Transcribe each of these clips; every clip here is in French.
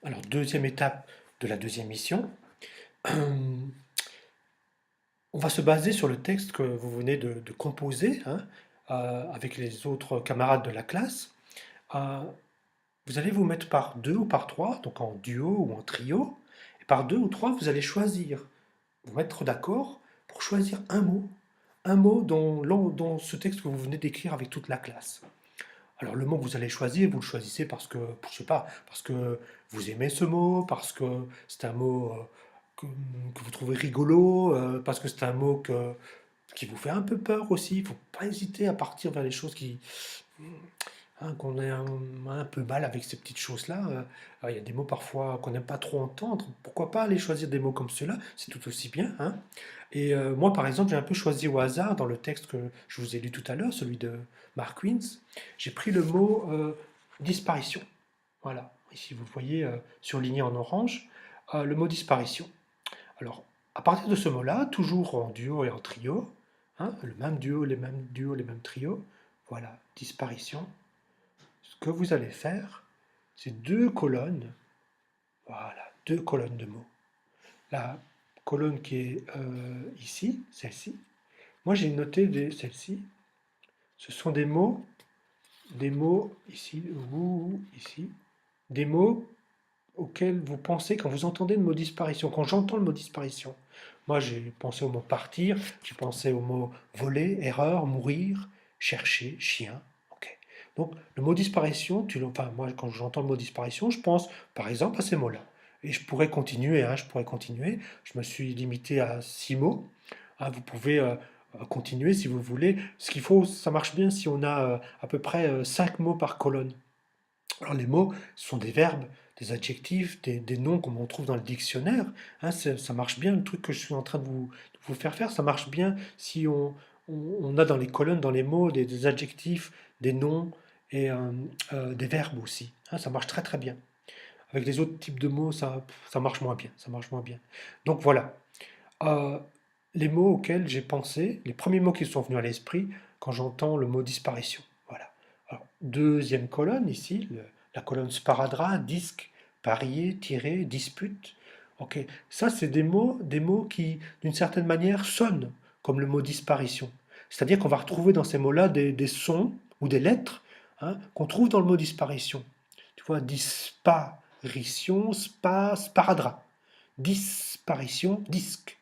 Alors, deuxième étape de la deuxième mission, on va se baser sur le texte que vous venez de composer hein, avec les autres camarades de la classe. Euh, Vous allez vous mettre par deux ou par trois, donc en duo ou en trio, et par deux ou trois, vous allez choisir, vous mettre d'accord pour choisir un mot dans ce texte que vous venez d'écrire avec toute la classe. Alors le mot que vous allez choisir, vous le choisissez parce que, je sais pas, parce que vous aimez ce mot, parce que c'est un mot que, que vous trouvez rigolo, parce que c'est un mot qui vous fait un peu peur aussi. Il ne faut pas hésiter à partir vers les choses hein, qu'on a un peu mal avec ces petites choses-là. Il y a des mots parfois qu'on n'aime pas trop entendre. Pourquoi pas aller choisir des mots comme ceux-là? C'est tout aussi bien, hein. Et moi, par exemple, j'ai un peu choisi au hasard dans le texte que je vous ai lu tout à l'heure, celui de Mark Wins. J'ai pris le mot disparition. Voilà. Ici, vous le voyez surligné en orange, le mot disparition. Alors, à partir de ce mot-là, toujours en duo et en trio, hein, le même duo, les mêmes duos, les mêmes trios, voilà, disparition. Ce que vous allez faire, c'est deux colonnes, voilà, deux colonnes de mots. La colonne qui est ici, celle-ci. Moi, j'ai noté celle-ci. Ce sont des mots ici, ou ici, des mots auxquels vous pensez quand vous entendez le mot disparition, quand j'entends le mot disparition. Moi, j'ai pensé au mot partir, j'ai pensé au mot voler, erreur, mourir, chercher, chien. Ok. Donc, le mot disparition, enfin, moi, quand j'entends le mot disparition, je pense par exemple à ces mots-là. Et je pourrais continuer, hein, je pourrais continuer. Je me suis limité à 6 mots. Hein, vous pouvez continuer si vous voulez. Ce qu'il faut, ça marche bien si on a à peu près 5 mots par colonne. Alors les mots sont des verbes, des adjectifs, des noms comme on trouve dans le dictionnaire. Hein, ça marche bien, le truc que je suis en train de vous faire faire, ça marche bien si on a dans les colonnes, dans les mots, des adjectifs, des noms et des verbes aussi. Hein, ça marche très très bien. Avec les autres types de mots, ça marche moins bien. Ça marche moins bien. Donc voilà. Euh, les mots auxquels j'ai pensé, les premiers mots qui sont venus à l'esprit quand j'entends le mot disparition. Voilà. Alors, deuxième colonne ici, la colonne sparadrap, disque, parier, tirer, dispute. Ok, ça c'est des mots qui, d'une certaine manière, sonnent comme le mot disparition. C'est-à-dire qu'on va retrouver dans ces mots-là des sons ou des lettres hein, qu'on trouve dans le mot disparition. Tu vois, disparition, sparadrap. Disparition, disque.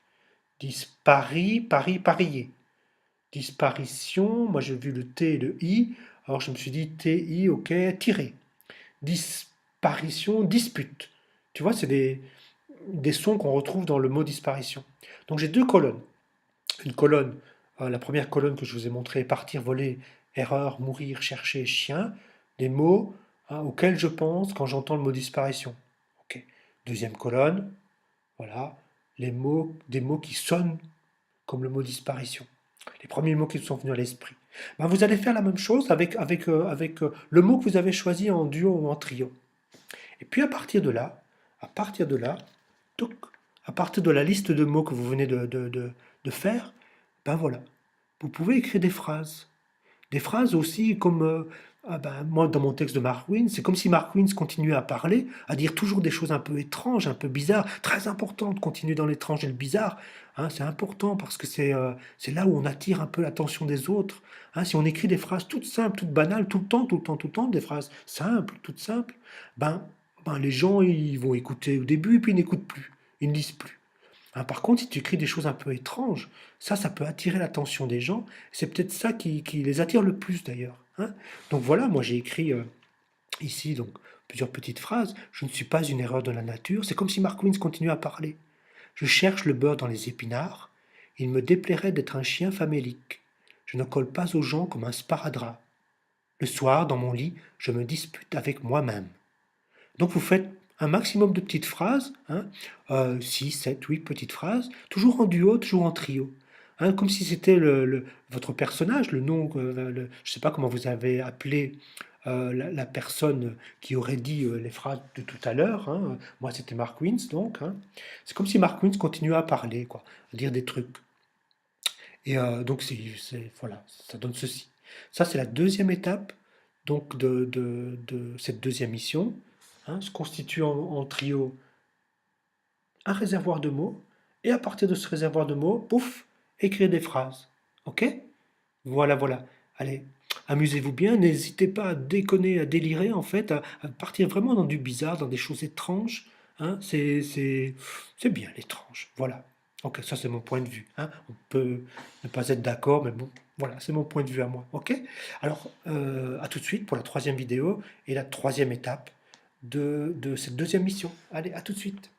Dispari, pari, parier. Disparition, moi j'ai vu le T et le I, alors je me suis dit TI, ok, tirer. Disparition, dispute. Tu vois, c'est des sons qu'on retrouve dans le mot disparition. Donc j'ai deux colonnes. Une colonne, la première colonne que je vous ai montrée, partir, voler, erreur, mourir, chercher, chien, des mots hein, auxquels je pense quand j'entends le mot disparition. Ok. Deuxième colonne, voilà, des mots qui sonnent comme le mot disparition. Les premiers mots qui vous sont venus à l'esprit. Ben, vous allez faire la même chose avec le mot que vous avez choisi en duo ou en trio. Et puis à partir de là, touc, à partir de la liste de mots que vous venez de faire, ben voilà, vous pouvez écrire des phrases. Des phrases aussi comme, ah ben, moi dans mon texte de Mark Wins, c'est comme si Mark Wins continuait à parler, à dire toujours des choses un peu étranges, un peu bizarres, très important de continuer dans l'étrange et le bizarre. Hein, c'est important parce que c'est là où on attire un peu l'attention des autres. Hein, si on écrit des phrases toutes simples, toutes banales, tout le temps, tout le temps, tout le temps, des phrases simples, toutes simples, ben, les gens ils vont écouter au début puis ils n'écoutent plus, ils ne lisent plus. Hein, par contre, si tu écris des choses un peu étranges, ça peut attirer l'attention des gens. C'est peut-être ça qui les attire le plus d'ailleurs. Hein. Donc voilà, moi j'ai écrit ici donc plusieurs petites phrases. Je ne suis pas une erreur de la nature. C'est comme si Mark Wins continuait à parler. Je cherche le beurre dans les épinards. Il me déplairait d'être un chien famélique. Je ne colle pas aux gens comme un sparadrap. Le soir, dans mon lit, je me dispute avec moi-même. Donc vous faites un maximum de petites phrases, hein, 6, 7, 8 petites phrases, toujours en duo, toujours en trio. Hein, comme si c'était votre personnage, le nom, je ne sais pas comment vous avez appelé la personne qui aurait dit les phrases de tout à l'heure. Hein. Moi, c'était Mark Wins, donc. Hein. C'est comme si Mark Wins continuait à parler, quoi, à dire des trucs. Et donc, voilà, ça donne ceci. Ça, c'est la deuxième étape donc de cette deuxième mission. hein, se constitue en trio un réservoir de mots, et à partir de ce réservoir de mots, pouf, écrire des phrases. Ok? Voilà, voilà. Allez, amusez-vous bien, n'hésitez pas à déconner, à délirer, en fait, à partir vraiment dans du bizarre, dans des choses étranges. Hein, c'est bien l'étrange. Voilà. Ok, ça c'est mon point de vue. Hein. On peut ne pas être d'accord, mais bon, voilà, c'est mon point de vue à moi. Ok? Alors, à tout de suite pour la troisième vidéo et la troisième étape de cette deuxième mission. Allez, à tout de suite.